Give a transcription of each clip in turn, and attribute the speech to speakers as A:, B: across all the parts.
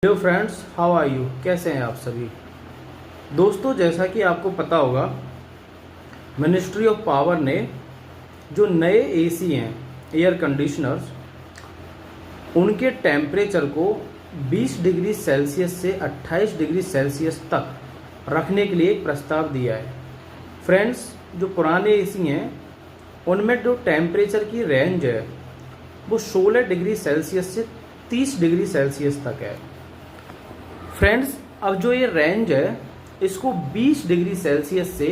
A: Hello friends, how are you? कैसे हैं आप सभी दोस्तों? जैसा कि आपको पता होगा, मिनिस्ट्री ऑफ पावर ने जो नए एसी हैं, एयर कंडीशनर्स, उनके टेम्परेचर को 20 डिग्री सेल्सियस से 28 डिग्री सेल्सियस तक रखने के लिए एक प्रस्ताव दिया है। फ्रेंड्स, जो पुराने एसी हैं उनमें जो टेम्परेचर की रेंज है वो 16 डिग्री सेल्सियस से 30 डिग्री सेल्सियस तक है। फ्रेंड्स, अब जो ये रेंज है इसको 20 डिग्री सेल्सियस से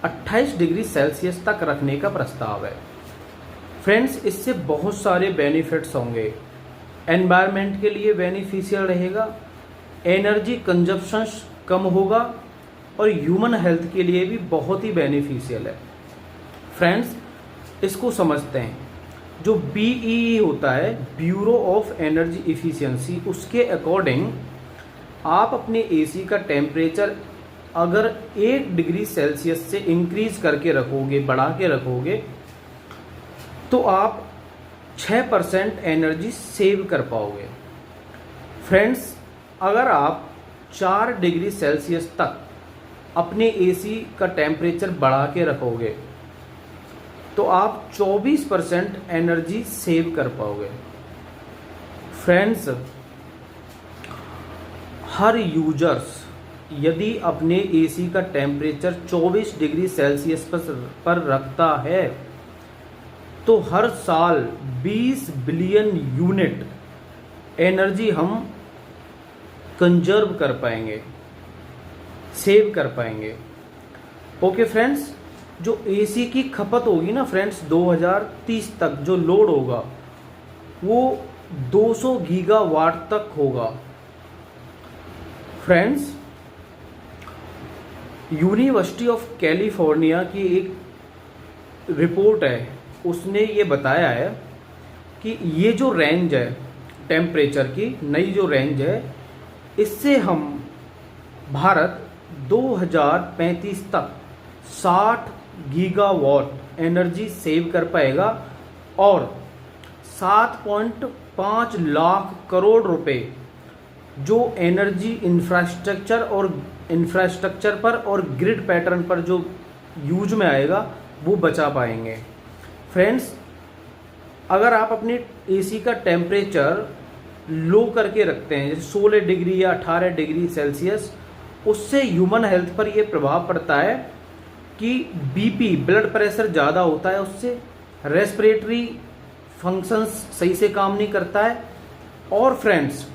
A: 28 डिग्री सेल्सियस तक रखने का प्रस्ताव है। फ्रेंड्स, इससे बहुत सारे बेनिफिट्स होंगे। एनवायरनमेंट के लिए बेनिफिशियल रहेगा, एनर्जी कंजप्शन कम होगा और ह्यूमन हेल्थ के लिए भी बहुत ही बेनिफिशियल है। फ्रेंड्स, इसको समझते हैं। जो BEE होता है, ब्यूरो ऑफ एनर्जी इफिशियंसी, उसके अकॉर्डिंग आप अपने एसी का टेम्परेचर अगर 1 डिग्री सेल्सियस से इंक्रीज करके रखोगे, बढ़ा के रखोगे, तो आप 6% एनर्जी सेव कर पाओगे। फ्रेंड्स, अगर आप 4 डिग्री सेल्सियस तक अपने एसी का टेम्परेचर बढ़ा के रखोगे तो आप 24% एनर्जी सेव कर पाओगे। फ्रेंड्स, हर यूजर्स यदि अपने एसी का टेम्परेचर 24 डिग्री सेल्सियस पर रखता है तो हर साल 20 बिलियन यूनिट एनर्जी हम कंजर्व कर पाएंगे, सेव कर पाएंगे। ओके फ्रेंड्स, जो एसी की खपत होगी ना फ्रेंड्स, 2030 तक जो लोड होगा वो 200 गीगावाट तक होगा। फ्रेंड्स, यूनिवर्सिटी ऑफ कैलिफोर्निया की एक रिपोर्ट है, उसने ये बताया है कि ये जो रेंज है टेम्परेचर की, नई जो रेंज है, इससे हम भारत 2035 तक 60 गीगावाट एनर्जी सेव कर पाएगा और 7.5 लाख करोड़ रुपए जो एनर्जी इंफ्रास्ट्रक्चर पर और ग्रिड पैटर्न पर जो यूज में आएगा वो बचा पाएंगे। फ्रेंड्स, अगर आप अपने एसी का टेम्परेचर लो करके रखते हैं, जैसे 16 डिग्री या 18 डिग्री सेल्सियस, उससे ह्यूमन हेल्थ पर ये प्रभाव पड़ता है कि बीपी, ब्लड प्रेशर ज़्यादा होता है, उससे रेस्पिरेटरी फंक्शंस सही से काम नहीं करता है। और फ्रेंड्स,